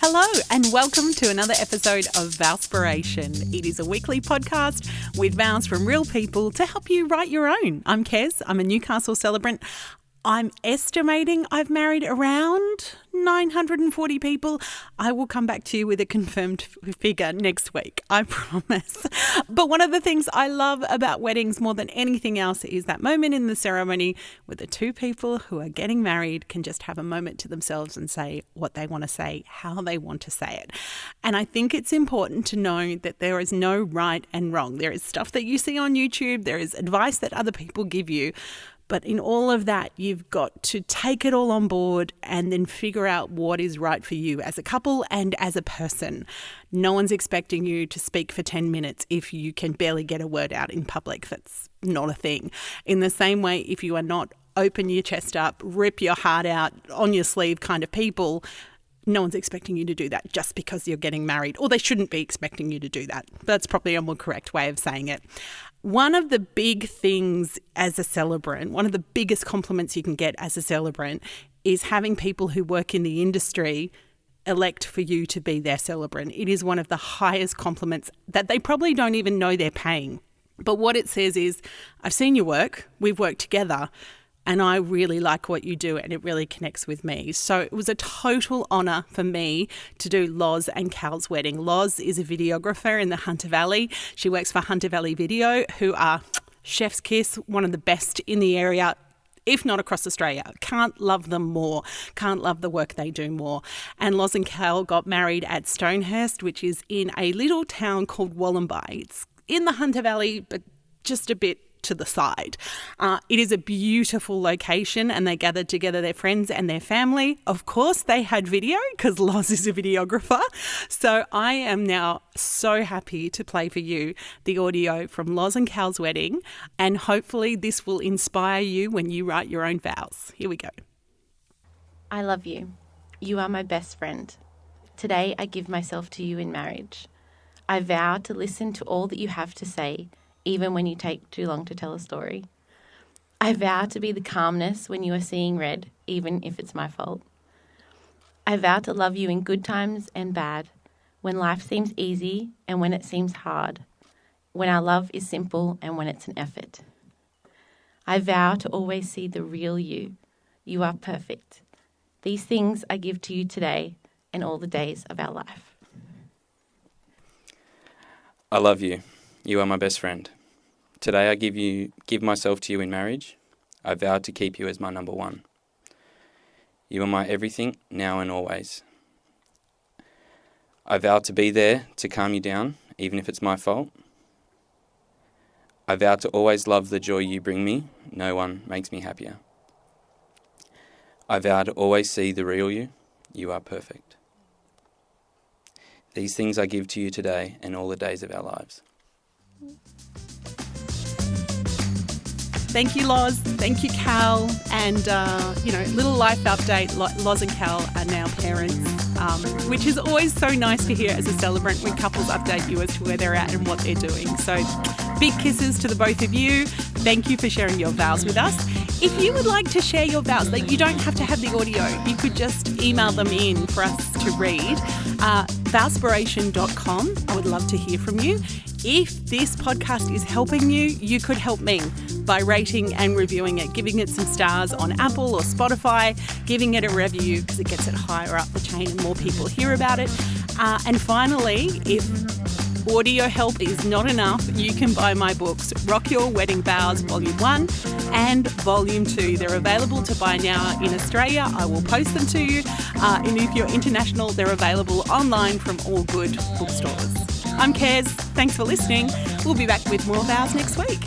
Hello and welcome to another episode of Vowspiration. It is a weekly podcast with vows from real people to help you write your own. I'm Kez. I'm a Newcastle celebrant. I'm estimating I've married around 940 people. I will come back to you with a confirmed figure next week, I promise. But one of the things I love about weddings more than anything else is that moment in the ceremony where the two people who are getting married can just have a moment to themselves and say what they want to say, how they want to say it. And I think it's important to know that there is no right and wrong. There is stuff that you see on YouTube. There is advice that other people give you. But in all of that, you've got to take it all on board and then figure out what is right for you as a couple and as a person. No one's expecting you to speak for 10 minutes if you can barely get a word out in public. That's not a thing. In the same way, if you are not open your chest up, rip your heart out on your sleeve kind of people, no one's expecting you to do that just because you're getting married, or they shouldn't be expecting you to do that. That's probably a more correct way of saying it. One of the big things as a celebrant, one of the biggest compliments you can get as a celebrant is having people who work in the industry elect for you to be their celebrant. It is one of the highest compliments that they probably don't even know they're paying. But what it says is, I've seen your work, we've worked together, and I really like what you do and it really connects with me. So it was a total honour for me to do Loz and Cal's wedding. Loz is a videographer in the Hunter Valley. She works for Hunter Valley Video, who are chef's kiss, one of the best in the area, if not across Australia. Can't love them more. Can't love the work they do more. And Loz and Cal got married at Stonehurst, which is in a little town called Wollobi. It's in the Hunter Valley, but just a bit to the side. It is a beautiful location and they gathered together their friends and their family. Of course, they had video because Loz is a videographer. So I am now so happy to play for you the audio from Loz and Cal's wedding, and hopefully this will inspire you when you write your own vows. Here we go. I love you. You are my best friend. Today I give myself to you in marriage. I vow to listen to all that you have to say, even when you take too long to tell a story. I vow to be the calmness when you are seeing red, even if it's my fault. I vow to love you in good times and bad, when life seems easy and when it seems hard, when our love is simple and when it's an effort. I vow to always see the real you. You are perfect. These things I give to you today and all the days of our life. I love you. You are my best friend. Today I give myself to you in marriage. I vow to keep you as my number one. You are my everything, now and always. I vow to be there to calm you down, even if it's my fault. I vow to always love the joy you bring me. No one makes me happier. I vow to always see the real you. You are perfect. These things I give to you today and all the days of our lives. Thank you, Loz. Thank you, Cal. And, little life update, Loz and Cal are now parents, which is always so nice to hear as a celebrant when couples update you as to where they're at and what they're doing. So big kisses to the both of you. Thank you for sharing your vows with us. If you would like to share your vows, you don't have to have the audio. You could just email them in for us to read. Vowspiration.com. I would love to hear from you. If this podcast is helping you, you could help me by rating and reviewing it, giving it some stars on Apple or Spotify, giving it a review because it gets it higher up the chain and more people hear about it. And finally, if audio help is not enough, you can buy my books, Rock Your Wedding Vows Volume 1 and Volume 2. They're available to buy now in Australia. I will post them to you. And if you're international, they're available online from all good bookstores. I'm Kez. Thanks for listening. We'll be back with more vows next week.